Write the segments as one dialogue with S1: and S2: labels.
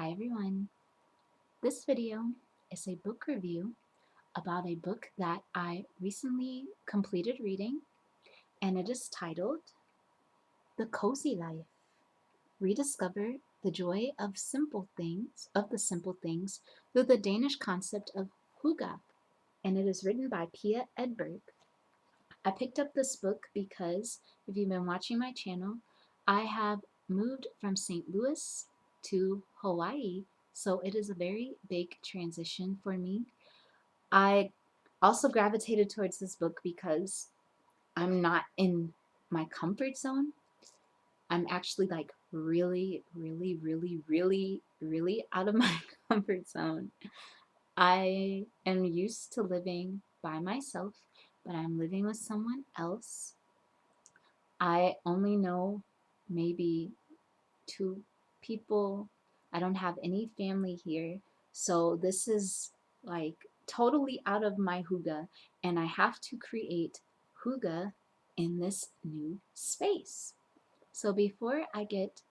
S1: Hi everyone. This video is a book review about a book that I recently completed reading, and it is titled The Cozy Life. Rediscover the joy of the simple things through the Danish concept of hygge, and it is written by Pia Edberg. I picked up this book because if you've been watching my channel, I have moved from St. Louis to Hawaii, so it is a very big transition for me. I also gravitated towards this book because I'm not in my comfort zone. I'm actually like really, really, really, really, really out of my comfort zone. I am used to living by myself, but I'm living with someone else. I only know maybe two people. I don't have any family here. So this is like totally out of my hygge, and I have to create hygge in this new space. So before I get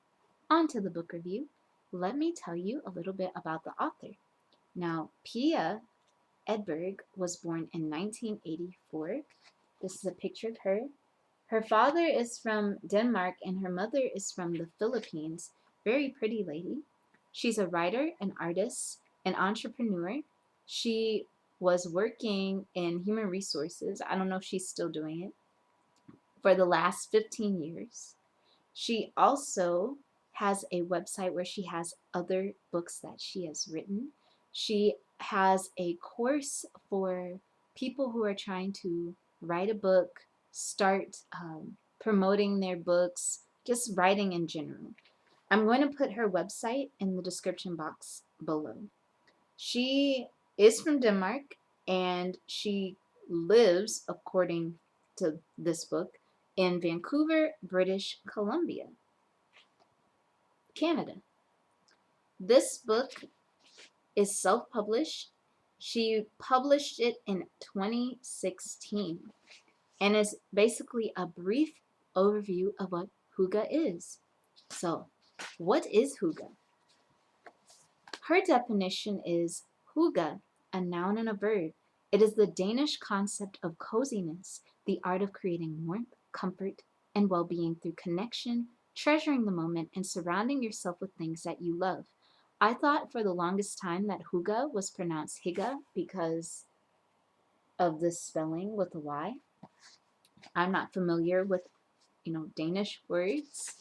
S1: onto the book review, let me tell you a little bit about the author. Now, Pia Edberg was born in 1984. This is a picture of her. Her father is from Denmark and her mother is from the Philippines. Very pretty lady. She's a writer, an artist, an entrepreneur. She was working in human resources. I don't know if she's still doing it for the last 15 years. She also has a website where she has other books that she has written. She has a course for people who are trying to write a book, start promoting their books, just writing in general. I'm going to put her website in the description box below. She is from Denmark and she lives, according to this book, in Vancouver, British Columbia, Canada. This book is self-published. She published it in 2016 and is basically a brief overview of what hygge is. So, what is hygge? Her definition is hygge, a noun and a verb. It is the Danish concept of coziness, the art of creating warmth, comfort, and well-being through connection, treasuring the moment, and surrounding yourself with things that you love. I thought for the longest time that hygge was pronounced hygge because of the spelling with a Y. I'm not familiar with, Danish words.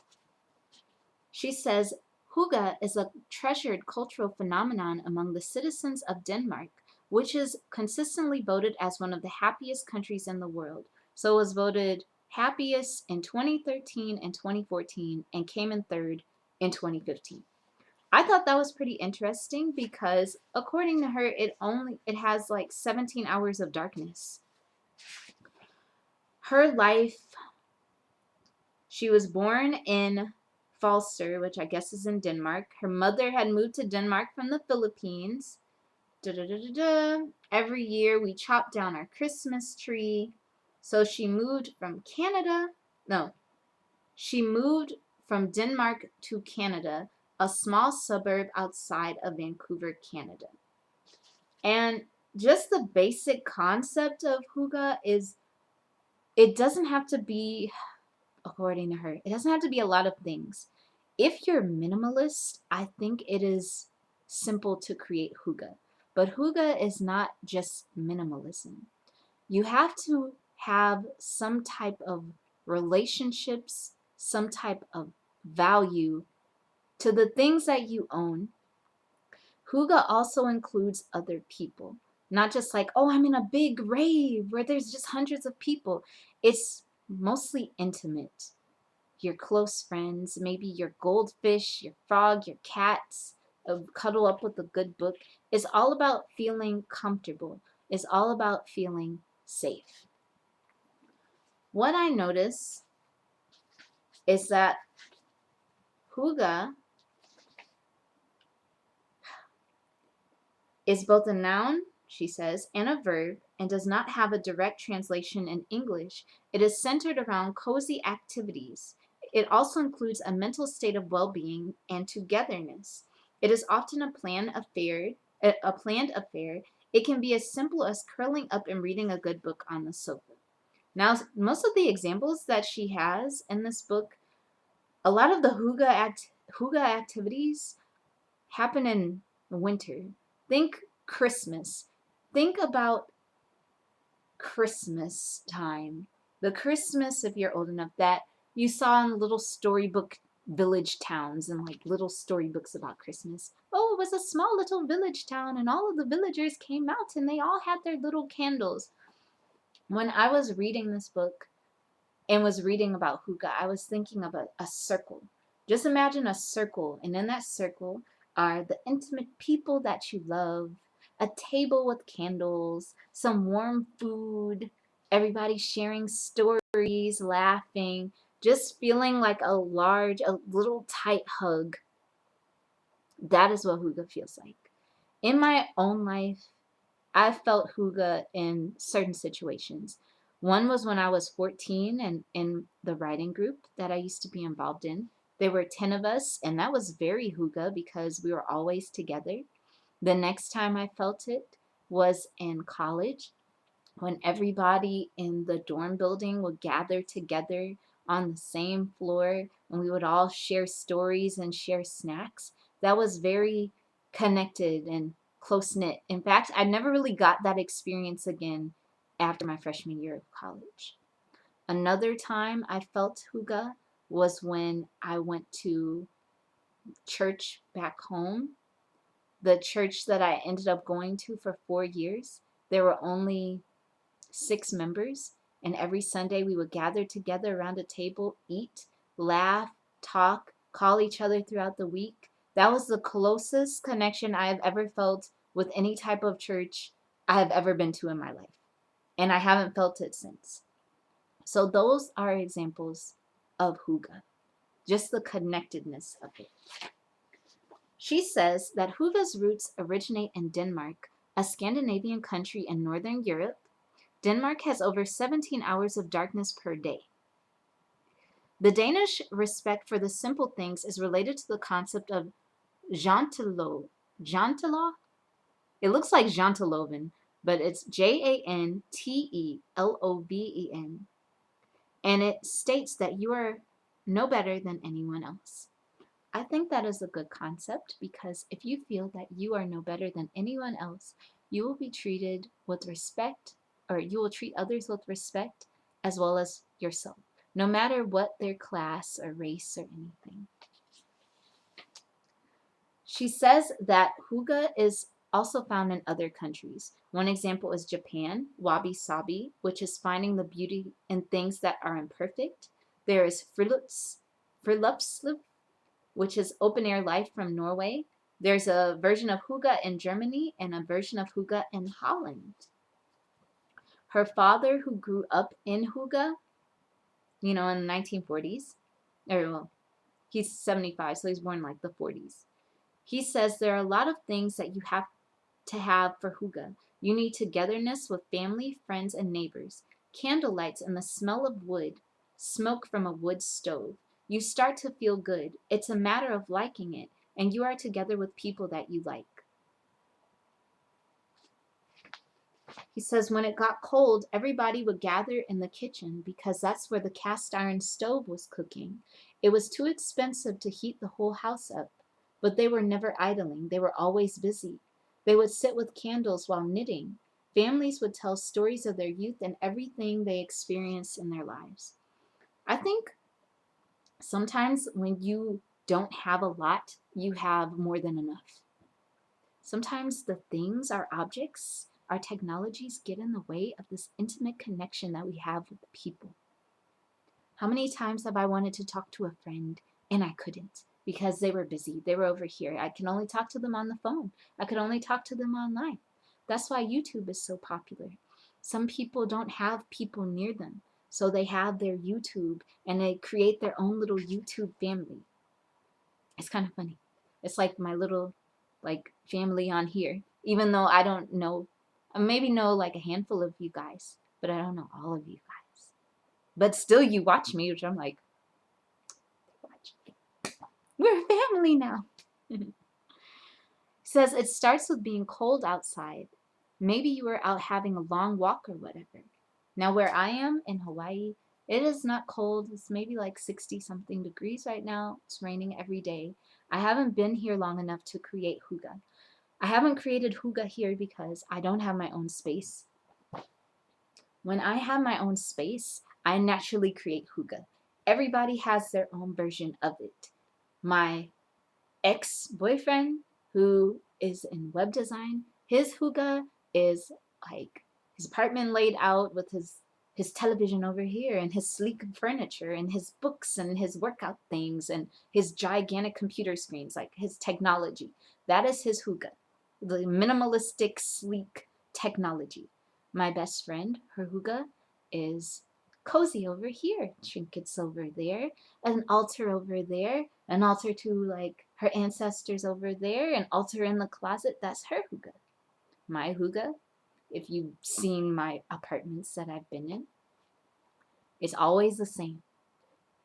S1: She says, hygge is a treasured cultural phenomenon among the citizens of Denmark, which is consistently voted as one of the happiest countries in the world. So it was voted happiest in 2013 and 2014 and came in third in 2015. I thought that was pretty interesting because according to her, it has like 17 hours of darkness. Her life, she was born in Falster, which I guess is in Denmark. Her mother had moved to Denmark from the Philippines. Every year we chop down our Christmas tree. So she moved from Canada. No, she moved from Denmark to Canada, a small suburb outside of Vancouver, Canada. And just the basic concept of hygge is it doesn't have to be, according to her, it doesn't have to be a lot of things. If you're minimalist, I think it is simple to create hygge. But hygge is not just minimalism. You have to have some type of relationships, some type of value to the things that you own. Hygge also includes other people. Not just like, oh, I'm in a big rave where there's just hundreds of people. It's mostly intimate. Your close friends, maybe your goldfish, your frog, your cats, cuddle up with a good book. It's all about feeling comfortable. It's all about feeling safe. What I notice is that hygge is both a noun, she says, and a verb, and does not have a direct translation in English. It is centered around cozy activities. It also includes a mental state of well-being and togetherness. It is often a planned affair. A planned affair. It can be as simple as curling up and reading a good book on the sofa. Now, most of the examples that she has in this book, a lot of the hygge activities happen in winter. Think Christmas. Think about Christmas time. The Christmas, if you're old enough, that you saw in little storybook village towns and like little storybooks about Christmas. Oh, it was a small little village town and all of the villagers came out and they all had their little candles. When I was reading this book, and was reading about hygge, I was thinking of a circle. Just imagine a circle, and in that circle are the intimate people that you love, a table with candles, some warm food, everybody sharing stories, laughing, just feeling like a little tight hug. That is what hygge feels like. In my own life, I felt hygge in certain situations. One was when I was 14 and in the writing group that I used to be involved in. There were 10 of us, and that was very hygge because we were always together. The next time I felt it was in college when everybody in the dorm building would gather together on the same floor and we would all share stories and share snacks. That was very connected and close knit. In fact, I never really got that experience again after my freshman year of college. Another time I felt hygge was when I went to church back home. The church that I ended up going to for 4 years, there were only 6 members, and every Sunday we would gather together around a table, eat, laugh, talk, call each other throughout the week. That was the closest connection I have ever felt with any type of church I have ever been to in my life. And I haven't felt it since. So those are examples of hygge, just the connectedness of it. She says that hygge's roots originate in Denmark, a Scandinavian country in Northern Europe. Denmark has over 17 hours of darkness per day. The Danish respect for the simple things is related to the concept of jantelov. Jantelov? It looks like janteloven, but it's Janteloven. And it states that you are no better than anyone else. I think that is a good concept because if you feel that you are no better than anyone else, you will be treated with respect, or you will treat others with respect as well as yourself, no matter what their class or race or anything. She says that hygge is also found in other countries. One example is Japan, wabi sabi, which is finding the beauty in things that are imperfect. There is friluftsliv, which is open air life from Norway. There's a version of hygge in Germany and a version of hygge in Holland. Her father, who grew up in hygge, in the 1940s, or well, he's 75, so he's born in like the 40s. He says there are a lot of things that you have to have for hygge. You need togetherness with family, friends, and neighbors, candle lights and the smell of wood, smoke from a wood stove. You start to feel good. It's a matter of liking it, and you are together with people that you like. He says when it got cold, everybody would gather in the kitchen because that's where the cast iron stove was cooking. It was too expensive to heat the whole house up, but they were never idling. They were always busy. They would sit with candles while knitting. Families would tell stories of their youth and everything they experienced in their lives. I think sometimes when you don't have a lot, you have more than enough. Sometimes the things, our objects, our technologies get in the way of this intimate connection that we have with people. How many times have I wanted to talk to a friend and I couldn't because they were busy? They were over here. I can only talk to them on the phone. I could only talk to them online. That's why YouTube is so popular. Some people don't have people near them, so they have their YouTube and they create their own little YouTube family. It's kind of funny. It's like my little family on here, even though I don't know, I maybe know like a handful of you guys, but I don't know all of you guys. But still you watch me, which I'm like, watch. We're a family now. says it starts with being cold outside. Maybe you were out having a long walk or whatever. Now, where I am in Hawaii, it is not cold. It's maybe like 60 something degrees right now. It's raining every day. I haven't been here long enough to create hygge. I haven't created hygge here because I don't have my own space. When I have my own space, I naturally create hygge. Everybody has their own version of it. My ex-boyfriend, who is in web design, his hygge is like his apartment laid out with his television over here and his sleek furniture and his books and his workout things and his gigantic computer screens, like his technology. That is his hygge, the minimalistic, sleek technology. My best friend, her hygge is cozy over here, trinkets over there, an altar over there, an altar to like her ancestors over there, an altar in the closet. That's her hygge. My hygge, if you've seen my apartments that I've been in, it's always the same.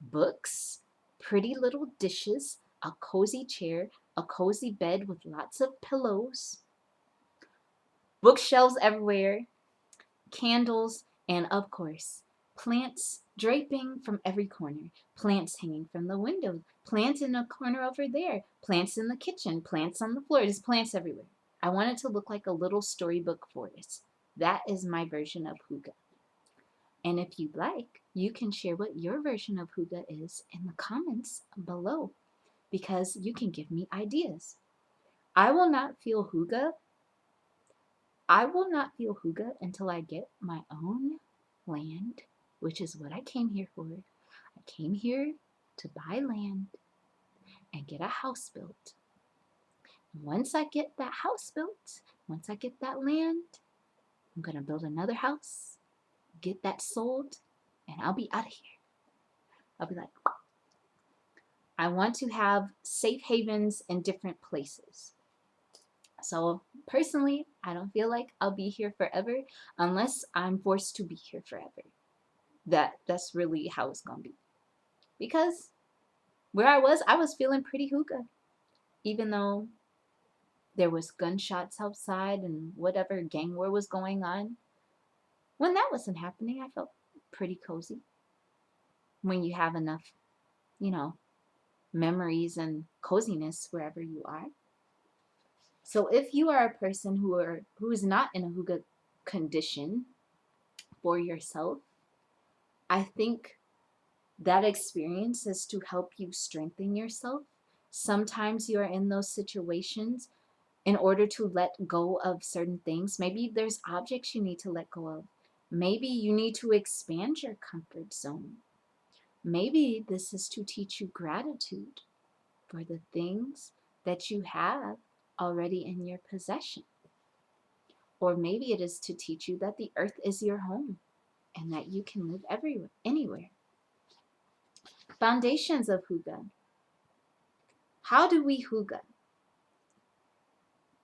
S1: Books, pretty little dishes, a cozy chair, a cozy bed with lots of pillows, bookshelves everywhere, candles, and of course, plants draping from every corner, plants hanging from the window, plants in a corner over there, plants in the kitchen, plants on the floor, just plants everywhere. I want it to look like a little storybook forest. That is my version of hygge. And if you'd like, you can share what your version of hygge is in the comments below, because you can give me ideas. I will not feel hygge until I get my own land, which is what I came here for. I came here to buy land and get a house built. Once I get that house built, once I get that land, I'm going to build another house, get that sold, and I'll be out of here. I'll be like, I want to have safe havens in different places. So personally, I don't feel like I'll be here forever unless I'm forced to be here forever. That's really how it's gonna be. Because where I was feeling pretty hygge, even though there was gunshots outside and whatever gang war was going on. When that wasn't happening, I felt pretty cozy. When you have enough, you know, memories and coziness wherever you are. So if you are a person who is not in a hygge condition for yourself, I think that experience is to help you strengthen yourself. Sometimes you are in those situations in order to let go of certain things. Maybe there's objects you need to let go of. Maybe you need to expand your comfort zone. Maybe this is to teach you gratitude for the things that you have already in your possession. Or maybe it is to teach you that the earth is your home and that you can live everywhere, anywhere. Foundations of hygge. How do we hygge?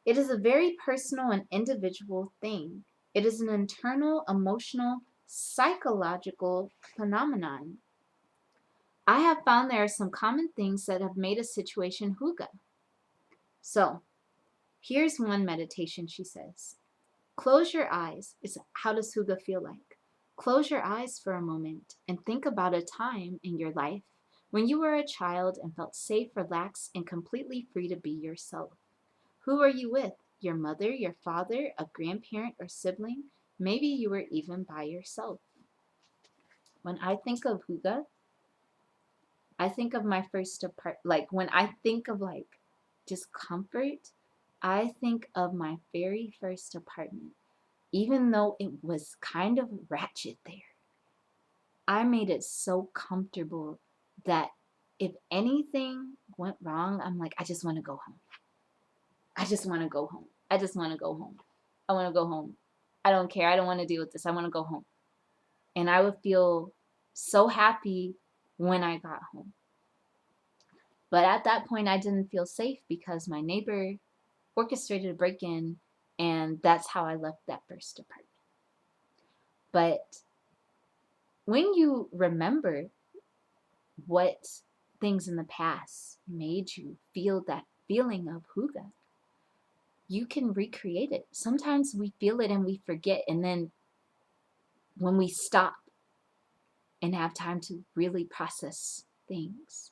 S1: It is a very personal and individual thing. It is an internal, emotional, psychological phenomenon. I have found there are some common things that have made a situation hygge. So, here's one meditation she says. Close your eyes. How does hygge feel like? Close your eyes for a moment and think about a time in your life when you were a child and felt safe, relaxed, and completely free to be yourself. Who were you with? Your mother, your father, a grandparent or sibling? Maybe you were even by yourself. When I think of hygge, I think of my first like when I think of like just comfort, I think of my very first apartment. Even though it was kind of ratchet there, I made it so comfortable that if anything went wrong, I'm like, I just want to go home. I just want to go home. I just want to go home. I want to go home. I don't care. I don't want to deal with this. I want to go home. And I would feel so happy when I got home. But at that point, I didn't feel safe because my neighbor orchestrated a break-in, and that's how I left that first apartment. But when you remember what things in the past made you feel that feeling of hygge, you can recreate it. Sometimes we feel it and we forget, and then when we stop and have time to really process things,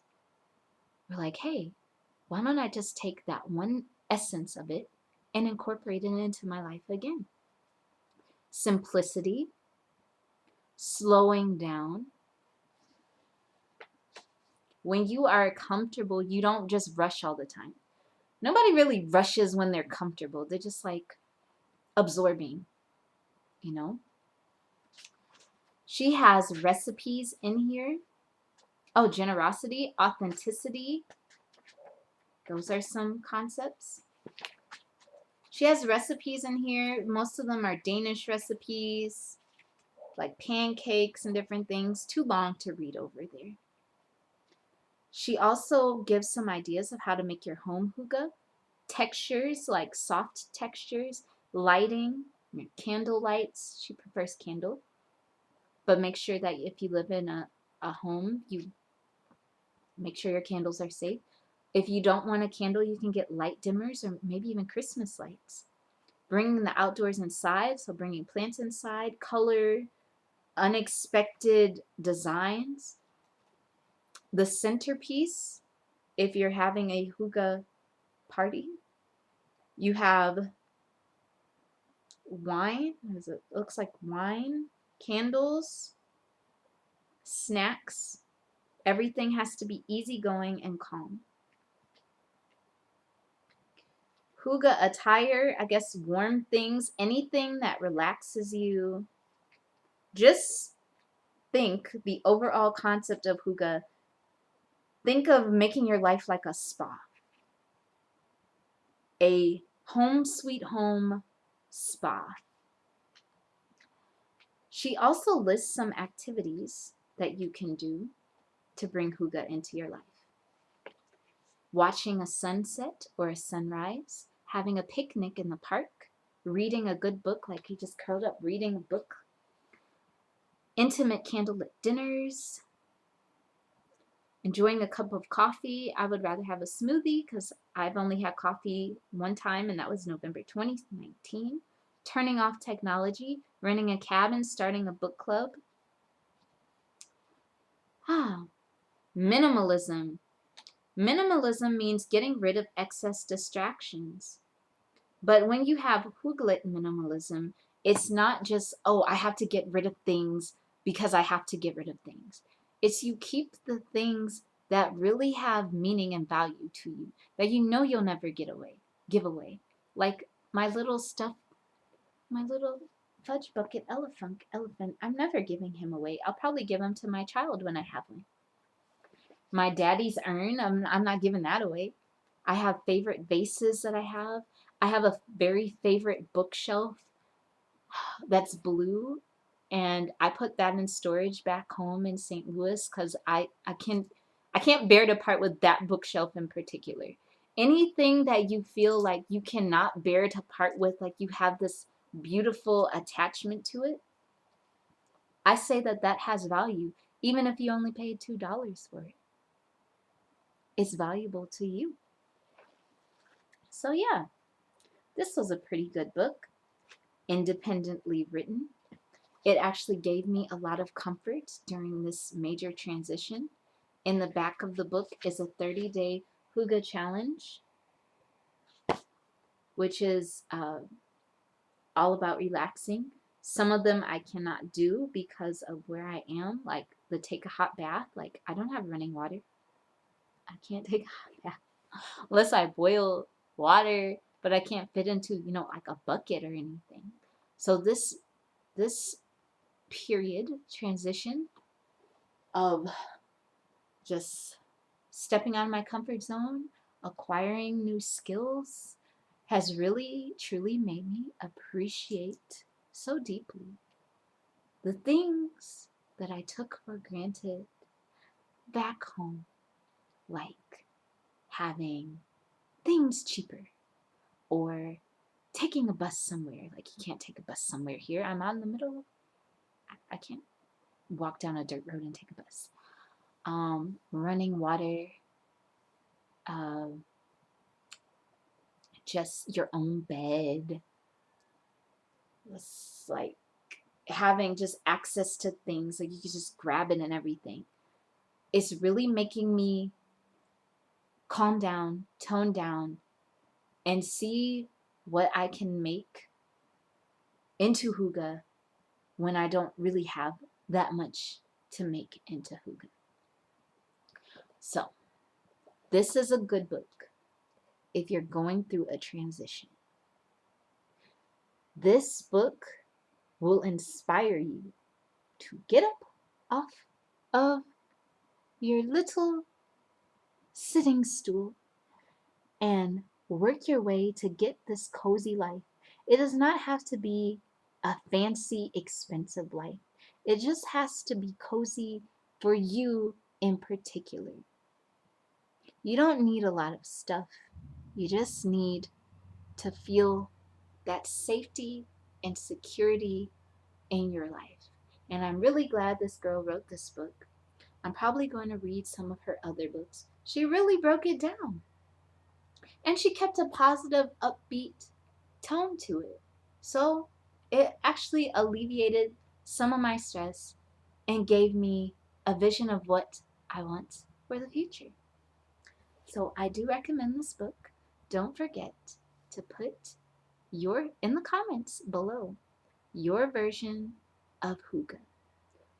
S1: we're like, hey, why don't I just take that one essence of it and incorporate it into my life again? Simplicity, slowing down. When you are comfortable, you don't just rush all the time. Nobody really rushes when they're comfortable. They're just like absorbing, you know? She has recipes in here. Oh, generosity, authenticity. Those are some concepts. She has recipes in here. Most of them are Danish recipes, like pancakes and different things. Too long to read over there. She also gives some ideas of how to make your home hygge. Textures, like soft textures, lighting, candle lights. She prefers candle. But make sure that if you live in a home, you make sure your candles are safe. If you don't want a candle, you can get light dimmers or maybe even Christmas lights. Bringing the outdoors inside, so bringing plants inside, color, unexpected designs. The centerpiece, if you're having a hygge party, you have wine. It looks like wine, candles, snacks. Everything has to be easygoing and calm. Hygge attire, I guess warm things, anything that relaxes you. Just think the overall concept of hygge. Think of making your life like a spa. A home sweet home spa. She also lists some activities that you can do to bring hygge into your life. Watching a sunset or a sunrise, having a picnic in the park, reading a good book, like he just curled up reading a book, intimate candlelit dinners, enjoying a cup of coffee. I would rather have a smoothie because I've only had coffee one time, and that was November 2019. Turning off technology, renting a cabin, starting a book club. Minimalism. Minimalism means getting rid of excess distractions. But when you have hygge minimalism, it's not just, oh, I have to get rid of things because I have to get rid of things. It's you keep the things that really have meaning and value to you, that you know you'll never give away. Like my little fudge bucket elephant. I'm never giving him away. I'll probably give him to my child when I have one. My daddy's urn, I'm not giving that away. I have favorite vases that I have. I have a very favorite bookshelf that's blue, and I put that in storage back home in St. Louis because I can't bear to part with that bookshelf in particular. Anything that you feel like you cannot bear to part with, like you have this beautiful attachment to it, I say that has value, even if you only paid $2 for it. It's valuable to you. So yeah, this was a pretty good book, independently written. It actually gave me a lot of comfort during this major transition. In the back of the book is a 30-day hygge challenge, which is all about relaxing. Some of them I cannot do because of where I am, like the take a hot bath. Like I don't have running water. I can't take a hot bath unless I boil water, but I can't fit into, like a bucket or anything. So this period transition of just stepping out of my comfort zone, acquiring new skills, has really, truly made me appreciate so deeply the things that I took for granted back home, like having things cheaper or taking a bus somewhere. Like you can't take a bus somewhere here. I'm out in the middle. I can't walk down a dirt road and take a bus. Running water, just your own bed. It's like having just access to things, like you can just grab it and everything. It's really making me calm down, tone down, and see what I can make into hygge when I don't really have that much to make into hygge. So, this is a good book if you're going through a transition. This book will inspire you to get up off of your little sitting stool and work your way to get this cozy life. It does not have to be a fancy, expensive life. It just has to be cozy for you in particular. You don't need a lot of stuff. You just need to feel that safety and security in your life. And I'm really glad this girl wrote this book. I'm probably going to read some of her other books. She really broke it down. And she kept a positive, upbeat tone to it. So it actually alleviated some of my stress and gave me a vision of what I want for the future. So I do recommend this book. Don't forget to put in the comments below your version of hygge.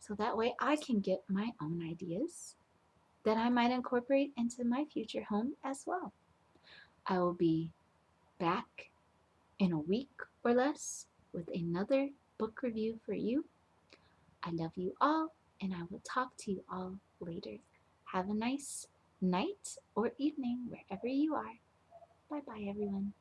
S1: So that way I can get my own ideas that I might incorporate into my future home as well. I will be back in a week or less with another book review for you. I love you all, and I will talk to you all later. Have a nice night or evening wherever you are. Bye bye, everyone.